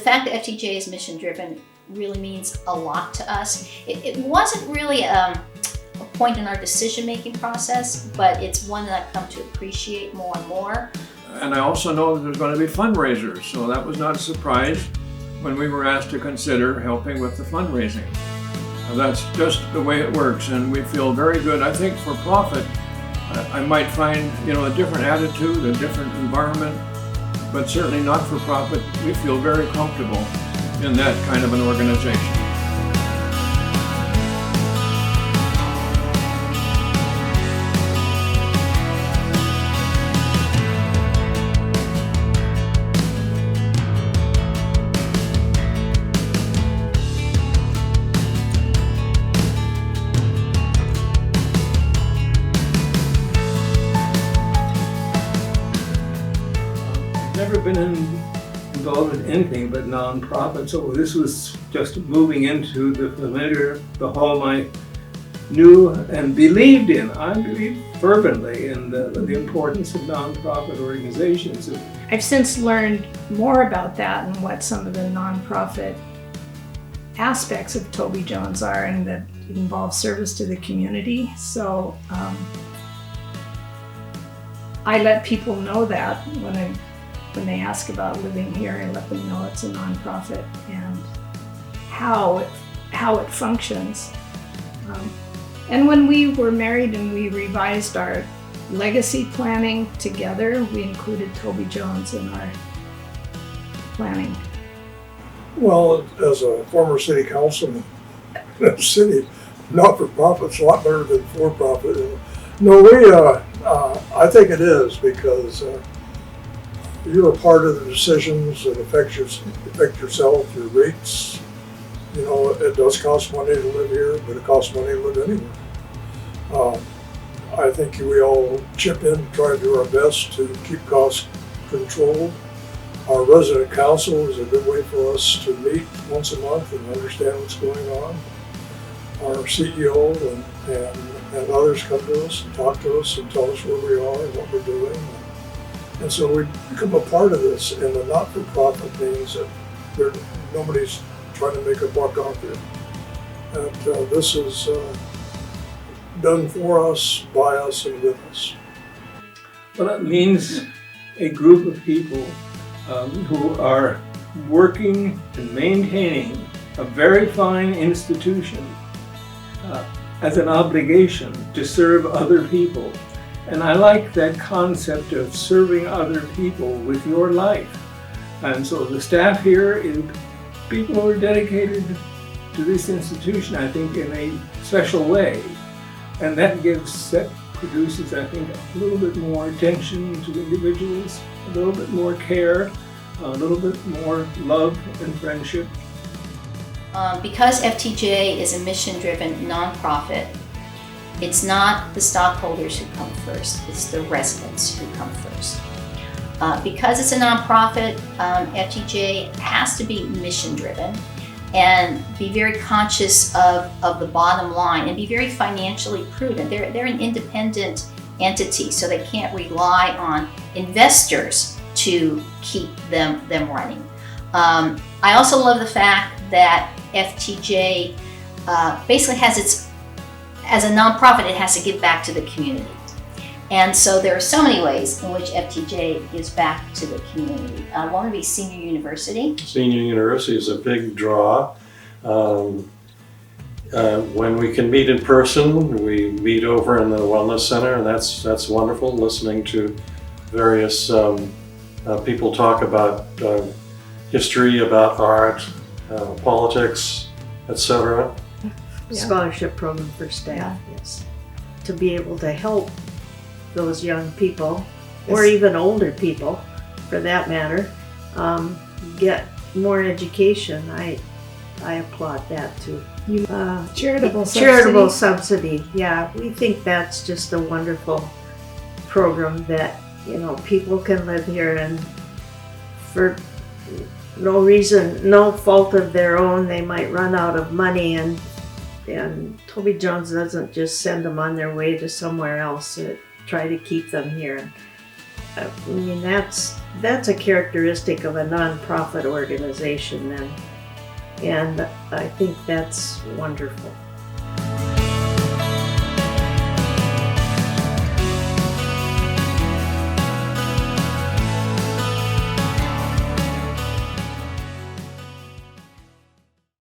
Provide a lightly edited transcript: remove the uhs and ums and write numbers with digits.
fact that FTJ is mission driven really means a lot to us. It wasn't really a point in our decision-making process, but it's one that I've come to appreciate more and more. And I also know that there's going to be fundraisers, so that was not a surprise when we were asked to consider helping with the fundraising. That's just the way it works, and we feel very good. I think for profit, I might find, a different attitude, a different environment, but certainly not for profit. We feel very comfortable in that kind of an organization. Never been involved in anything but nonprofit, so this was just moving into the familiar, the home I knew and believed in. I believe fervently in the importance of nonprofit organizations. I've since learned more about that and what some of the nonprofit aspects of Toby Jones are, and that it involves service to the community. So I let people know that when they ask about living here, I let them know it's a nonprofit and how it functions. And when we were married and we revised our legacy planning together, we included Toby Jones in our planning. Well, as a former city councilman, in a city not-for-profit's a lot better than for-profit. No, I think it is, because you're a part of the decisions that affect yourself, your rates. It does cost money to live here, but it costs money to live anywhere. I think we all chip in to try to do our best to keep costs controlled. Our resident council is a good way for us to meet once a month and understand what's going on. Our CEO and others come to us and talk to us and tell us where we are and what we're doing. And so we become a part of this, and the not-for-profit means that nobody's trying to make a buck off you. And this is done for us, by us, and with us. Well, it means a group of people who are working and maintaining a very fine institution as an obligation to serve other people. And I like that concept of serving other people with your life. And so the staff here is people who are dedicated to this institution, I think, in a special way. And that produces, I think, a little bit more attention to individuals, a little bit more care, a little bit more love and friendship. Because FTJ is a mission-driven nonprofit, it's not the stockholders who come first, it's the residents who come first. Because it's a nonprofit, FTJ has to be mission-driven and be very conscious of the bottom line and be very financially prudent. They're an independent entity, so they can't rely on investors to keep them running. I also love the fact that FTJ basically has as a nonprofit, it has to give back to the community. And so there are so many ways in which FTJ gives back to the community. One would be Senior University. Senior University is a big draw. When we can meet in person, we meet over in the Wellness Center, and that's wonderful, listening to various people talk about history, about art, politics, etc. Scholarship program for staff, yes. To be able to help those young people, or even older people, for that matter, get more education. I applaud that too. Charitable subsidy. Yeah, we think that's just a wonderful program that people can live here and for no reason, no fault of their own, they might run out of money, and Toby Jones doesn't just send them on their way to somewhere else to try to keep them here. I mean, that's a characteristic of a nonprofit organization, and I think that's wonderful.